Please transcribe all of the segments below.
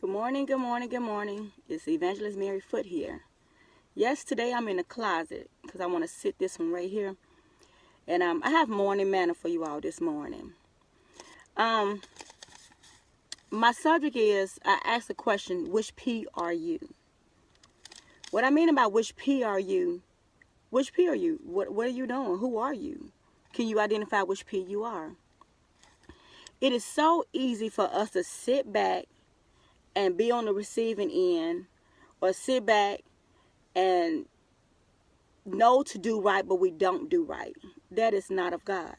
Good morning, good morning, good morning. It's Evangelist Mary Foot here. Yes, today I'm in the closet because I want to sit this one right here. And I have morning manna for you all this morning. My subject is, I asked the question, which P are you? What I mean about which P are you, which P are you? What are you doing? Who are you? Can you identify which P you are? It is so easy for us to sit back and be on the receiving end, or sit back and know to do right, but we don't do right. That is not of God.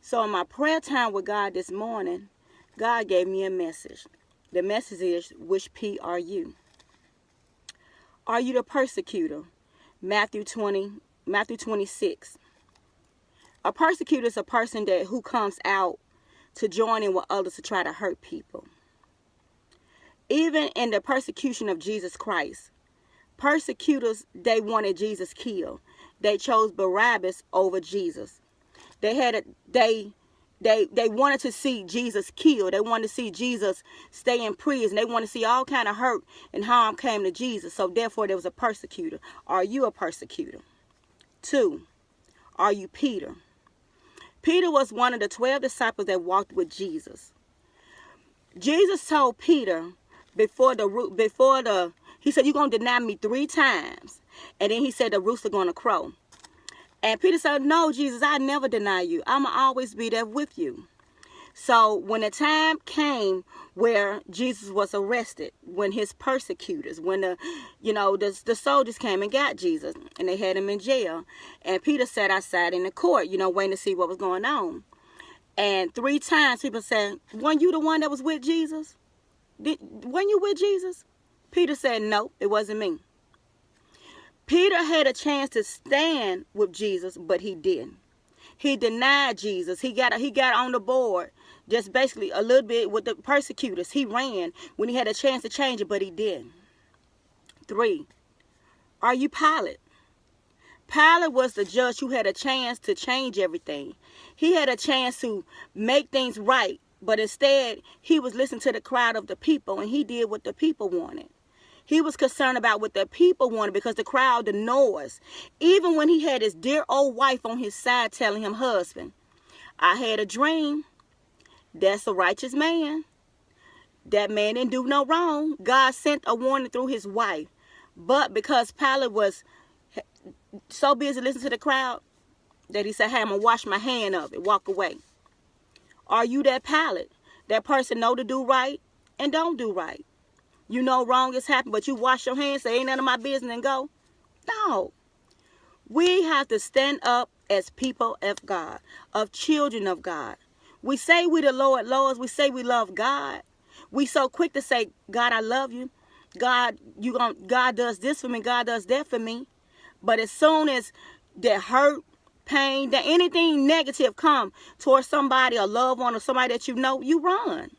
So in my prayer time with God this morning, God gave me a message. The message is, which P are you? Are you the persecutor? Matthew 26. A persecutor is a person who comes out to join in with others to try to hurt people. Even in the persecution of Jesus Christ, persecutors, they wanted Jesus killed. They chose Barabbas over Jesus. They wanted to see Jesus killed. They wanted to see Jesus stay in prison. They wanted to see all kind of hurt and harm came to Jesus. So therefore, there was a persecutor. Are you a persecutor? 2, are you Peter? Peter was one of the 12 disciples that walked with Jesus. Jesus told Peter he said, you're going to deny me 3 times. And then he said, the rooster going to crow. And Peter said, no, Jesus, I never deny you. I'm going to always be there with you. So when the time came where Jesus was arrested, when his persecutors, when the soldiers came and got Jesus and they had him in jail, and Peter sat outside in the court, waiting to see what was going on. And 3 times people said, weren't you the one that was with Jesus? Weren't you with Jesus? Peter said, no, it wasn't me. Peter had a chance to stand with Jesus, but he didn't. He denied Jesus. He got on the board, just basically a little bit with the persecutors. He ran when he had a chance to change it, but he didn't. 3, are you Pilate? Pilate was the judge who had a chance to change everything. He had a chance to make things right, but instead he was listening to the crowd of the people, and he did what the people wanted. He was concerned about what the people wanted because the crowd, the noise. Even when he had his dear old wife on his side telling him, husband, I had a dream. That's a righteous man. That man didn't do no wrong. God sent a warning through his wife. But because Pilate was so busy listening to the crowd that he said, hey, I'm going to wash my hand of it, walk away. Are you that Pilate? That person know to do right and don't do right? You know wrong has happened, but you wash your hands, say ain't none of my business, and go? No. We have to stand up as people of God, of children of God. We say we the Lords. We say we love God. We so quick to say, God, I love you. God, God does this for me. God does that for me. But as soon as that hurt, pain, that anything negative come towards somebody, a loved one, or somebody that you know, you run.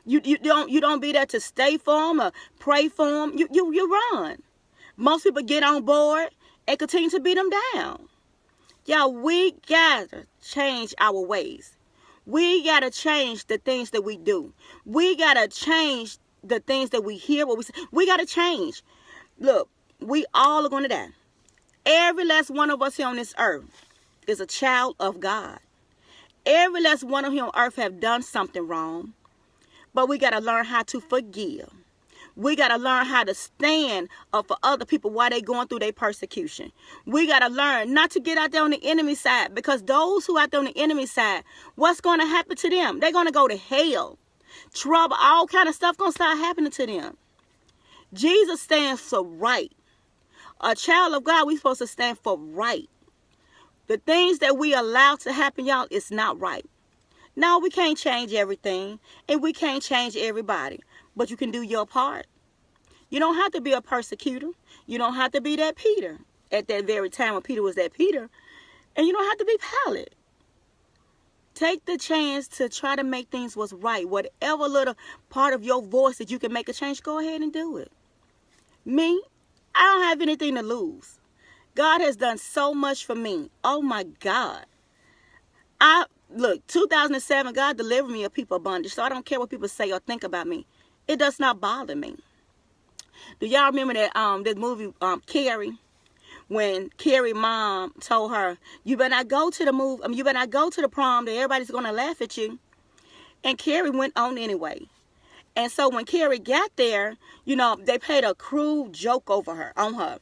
You don't be there to stay for them or pray for them. You run. Most people get on board and continue to beat them down. Y'all, we gotta change our ways. We gotta change the things that we do. We gotta change the things that we hear, what we say. We gotta change. Look, we all are gonna die. Every last one of us here on this earth is a child of God. Every last one of here on earth have done something wrong. But we got to learn how to forgive. We got to learn how to stand up for other people while they're going through their persecution. We got to learn not to get out there on the enemy side, because those who out there on the enemy side, what's going to happen to them? They're going to go to hell. Trouble, all kind of stuff going to start happening to them. Jesus stands for right. A child of God, we're supposed to stand for right. The things that we allow to happen, y'all, it's not right. No, we can't change everything, and we can't change everybody, but you can do your part. You don't have to be a persecutor. You don't have to be that Peter at that very time when Peter was that Peter, and you don't have to be Pilate. Take the chance to try to make things what's right. Whatever little part of your voice that you can make a change, go ahead and do it. Me, I don't have anything to lose. God has done so much for me. Oh my God. Look, 2007, God delivered me of people bondage, so I don't care what people say or think about me. It does not bother me. Do y'all remember that this movie Carrie? When Carrie's mom told her, you better not go to the you better not go to the prom, that everybody's gonna laugh at you. And Carrie went on anyway. And so when Carrie got there, you know, they played a cruel joke on her.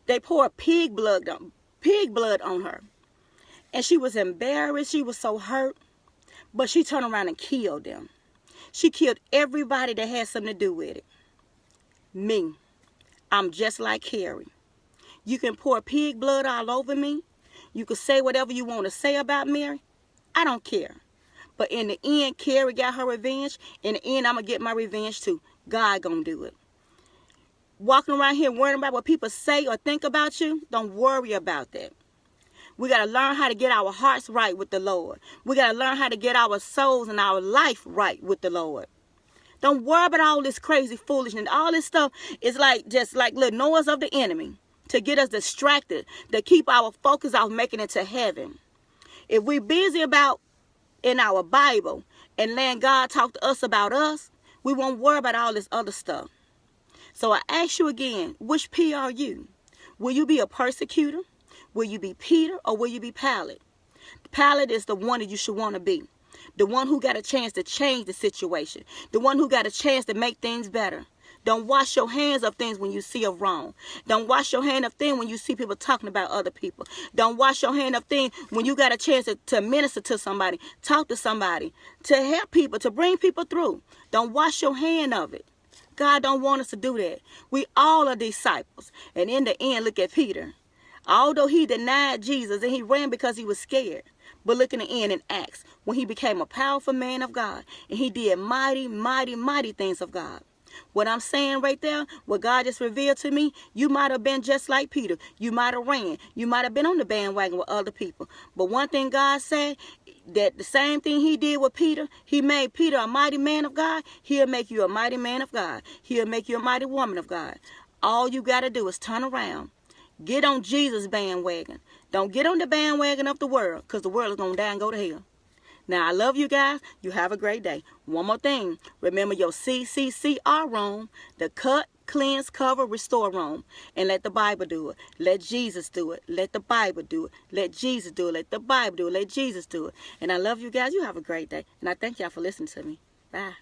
They poured pig blood on her. And she was embarrassed. She was so hurt. But she turned around and killed them. She killed everybody that had something to do with it. Me. I'm just like Carrie. You can pour pig blood all over me. You can say whatever you want to say about Mary. I don't care. But in the end, Carrie got her revenge. In the end, I'm going to get my revenge too. God going to do it. Walking around here worrying about what people say or think about you, don't worry about that. We got to learn how to get our hearts right with the Lord. We got to learn how to get our souls and our life right with the Lord. Don't worry about all this crazy foolishness. All this stuff is just like little noise of the enemy to get us distracted, to keep our focus off making it to heaven. If we're busy about in our Bible and letting God talk to us about us, we won't worry about all this other stuff. So I ask you again, which P are you? Will you be a persecutor? Will you be Peter, or will you be Pilate? Pilate is the one that you should want to be. The one who got a chance to change the situation. The one who got a chance to make things better. Don't wash your hands of things when you see a wrong. Don't wash your hand of things when you see people talking about other people. Don't wash your hand of things when you got a chance to minister to somebody, talk to somebody, to help people, to bring people through. Don't wash your hand of it. God don't want us to do that. We all are disciples. And in the end, look at Peter. Although he denied Jesus and he ran because he was scared. But look in the end in Acts, when he became a powerful man of God. And he did mighty, mighty, mighty things of God. What I'm saying right there, what God just revealed to me, you might have been just like Peter. You might have ran. You might have been on the bandwagon with other people. But one thing God said, that the same thing he did with Peter, he made Peter a mighty man of God. He'll make you a mighty man of God. He'll make you a mighty woman of God. All you got to do is turn around. Get on Jesus' bandwagon. Don't get on the bandwagon of the world, because the world is going to die and go to hell. Now, I love you guys. You have a great day. One more thing. Remember your CCCR room, the cut, cleanse, cover, restore room. And let the Bible do it. Let Jesus do it. Let the Bible do it. Let Jesus do it. Let the Bible do it. Let Jesus do it. And I love you guys. You have a great day. And I thank y'all for listening to me. Bye.